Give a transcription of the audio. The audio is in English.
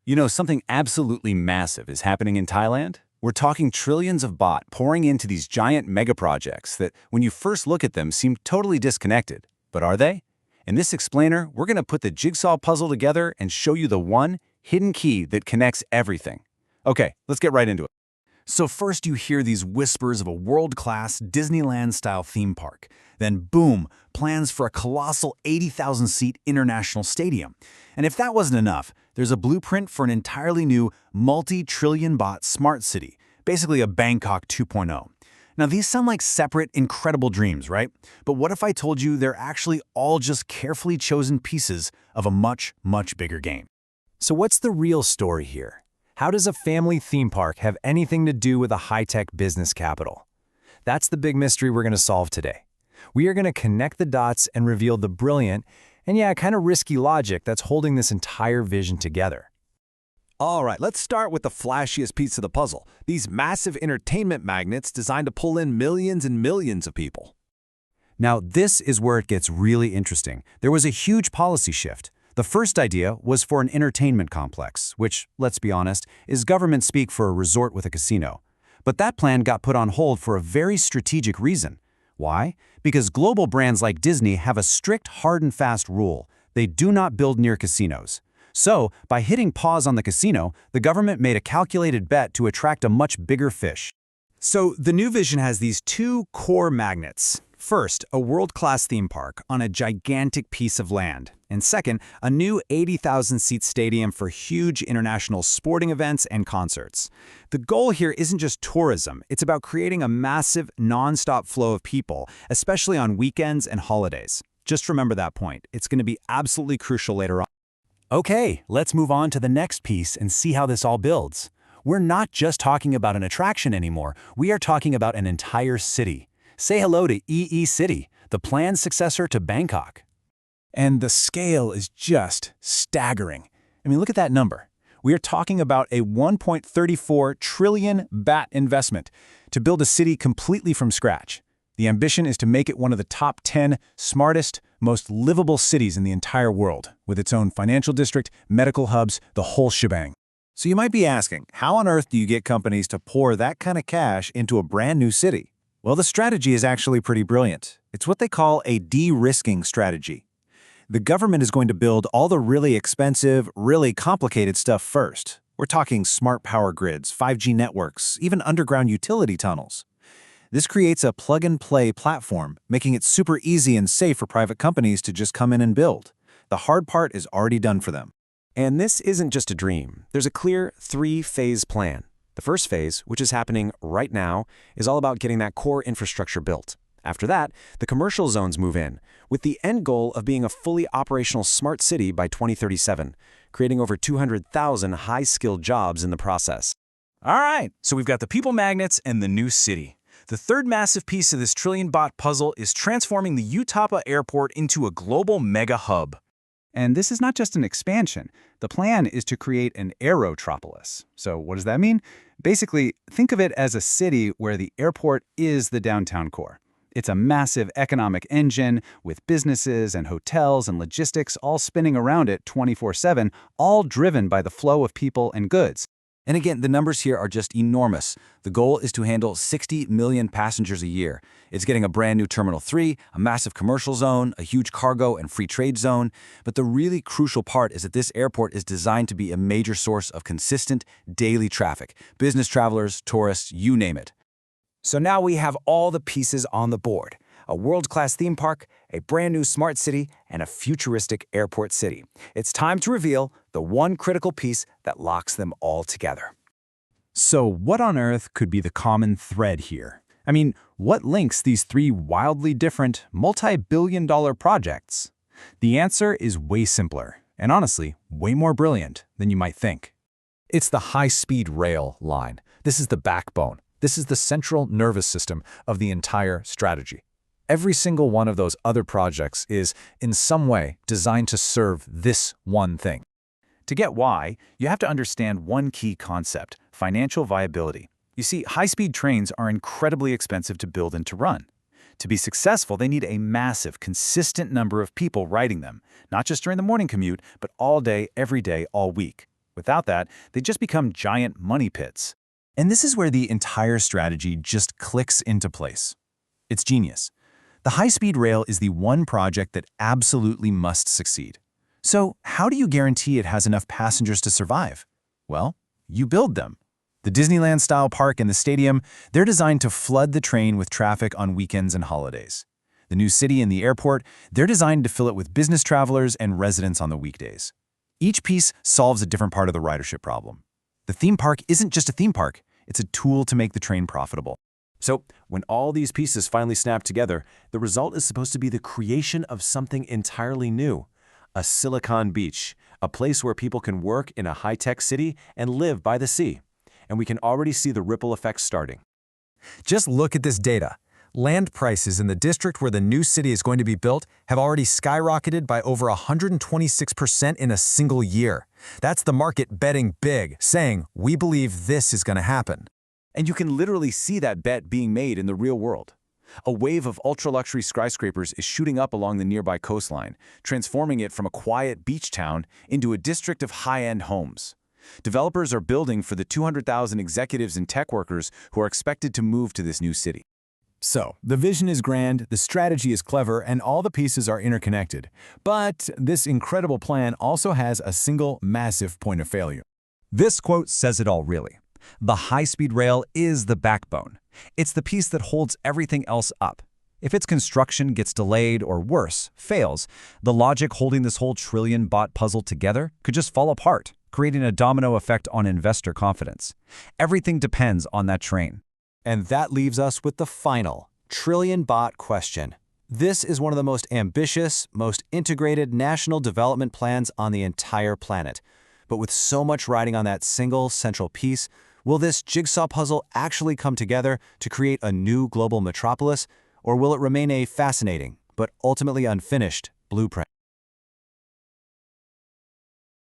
Something absolutely massive is happening in Thailand. We're talking trillions of baht pouring into these giant mega projects that, when you first look at them, seem totally disconnected. But are they? In this explainer, we're going to put the jigsaw puzzle together and show you the one hidden key that connects everything. Okay, let's get right into it. So first you hear these whispers of a world-class Disneyland-style theme park. Then boom, plans for a colossal 80,000-seat international stadium. And if that wasn't enough, there's a blueprint for an entirely new multi-trillion-baht smart city, basically a Bangkok 2.0. Now these sound like separate, incredible dreams, right? But what if I told you they're actually all just carefully chosen pieces of a much, much bigger game? So what's the real story here? How does a family theme park have anything to do with a high-tech business capital? That's the big mystery we're going to solve today. We are going to connect the dots and reveal the brilliant and kind of risky logic that's holding this entire vision together. All right, let's start with the flashiest piece of the puzzle, these massive entertainment magnets designed to pull in millions and millions of people. Now, this is where it gets really interesting. There was a huge policy shift. The first idea was for an entertainment complex, which, let's be honest, is government speak for a resort with a casino. But that plan got put on hold for a very strategic reason. Why? Because global brands like Disney have a strict hard and fast rule. They do not build near casinos. So, by hitting pause on the casino, the government made a calculated bet to attract a much bigger fish. So, the new vision has these two core magnets. First, a world-class theme park on a gigantic piece of land. And second, a new 80,000-seat stadium for huge international sporting events and concerts. The goal here isn't just tourism. It's about creating a massive, non-stop flow of people, especially on weekends and holidays. Just remember that point. It's going to be absolutely crucial later on. Okay, let's move on to the next piece and see how this all builds. We're not just talking about an attraction anymore. We are talking about an entire city. Say hello to EECiti, the planned successor to Bangkok. And the scale is just staggering. I mean, look at that number. We are talking about a 1.34 trillion baht investment to build a city completely from scratch. The ambition is to make it one of the top 10 smartest, most livable cities in the entire world, with its own financial district, medical hubs, the whole shebang. So you might be asking, how on earth do you get companies to pour that kind of cash into a brand new city? Well, the strategy is actually pretty brilliant. It's what they call a de-risking strategy. The government is going to build all the really expensive, really complicated stuff first. We're talking smart power grids, 5G networks, even underground utility tunnels. This creates a plug-and-play platform, making it super easy and safe for private companies to just come in and build. The hard part is already done for them. And this isn't just a dream. There's a clear three-phase plan. The first phase, which is happening right now, is all about getting that core infrastructure built. After that, the commercial zones move in, with the end goal of being a fully operational smart city by 2037, creating over 200,000 high-skilled jobs in the process. All right, so we've got the people magnets and the new city. The third massive piece of this trillion-baht puzzle is transforming the U-Tapao Airport into a global mega hub. And this is not just an expansion. The plan is to create an Aerotropolis. So what does that mean? Basically, think of it as a city where the airport is the downtown core. It's a massive economic engine with businesses and hotels and logistics all spinning around it 24/7, all driven by the flow of people and goods. And again, the numbers here are just enormous. The goal is to handle 60 million passengers a year. It's getting a brand new Terminal 3, a massive commercial zone, a huge cargo and free trade zone. But the really crucial part is that this airport is designed to be a major source of consistent daily traffic. Business travelers, tourists, you name it. So now we have all the pieces on the board. A world-class theme park, a brand new smart city, and a futuristic airport city. It's time to reveal the one critical piece that locks them all together. So what on earth could be the common thread here? I mean, what links these three wildly different, multi-billion-dollar projects? The answer is way simpler, and honestly, way more brilliant than you might think. It's the high-speed rail line. This is the backbone. This is the central nervous system of the entire strategy. Every single one of those other projects is, in some way, designed to serve this one thing. To get why, you have to understand one key concept: financial viability. You see, high-speed trains are incredibly expensive to build and to run. To be successful, they need a massive, consistent number of people riding them, not just during the morning commute, but all day, every day, all week. Without that, they just become giant money pits. And this is where the entire strategy just clicks into place. It's genius. The high-speed rail is the one project that absolutely must succeed. So how do you guarantee it has enough passengers to survive? Well, you build them. The Disneyland-style park and the stadium, they're designed to flood the train with traffic on weekends and holidays. The new city and the airport, they're designed to fill it with business travelers and residents on the weekdays. Each piece solves a different part of the ridership problem. The theme park isn't just a theme park, it's a tool to make the train profitable. So, when all these pieces finally snap together, the result is supposed to be the creation of something entirely new. A Silicon Beach, a place where people can work in a high-tech city and live by the sea. And we can already see the ripple effects starting. Just look at this data. Land prices in the district where the new city is going to be built have already skyrocketed by over 126% in a single year. That's the market betting big, saying, we believe this is going to happen. And you can literally see that bet being made in the real world. A wave of ultra-luxury skyscrapers is shooting up along the nearby coastline, transforming it from a quiet beach town into a district of high-end homes. Developers are building for the 200,000 executives and tech workers who are expected to move to this new city. So, the vision is grand, the strategy is clever, and all the pieces are interconnected. But this incredible plan also has a single massive point of failure. This quote says it all, really. The high-speed rail is the backbone. It's the piece that holds everything else up. If its construction gets delayed or worse, fails, the logic holding this whole trillion-baht puzzle together could just fall apart, creating a domino effect on investor confidence. Everything depends on that train. And that leaves us with the final trillion-baht question. This is one of the most ambitious, most integrated national development plans on the entire planet. But with so much riding on that single central piece, will this jigsaw puzzle actually come together to create a new global metropolis, or will it remain a fascinating, but ultimately unfinished, blueprint?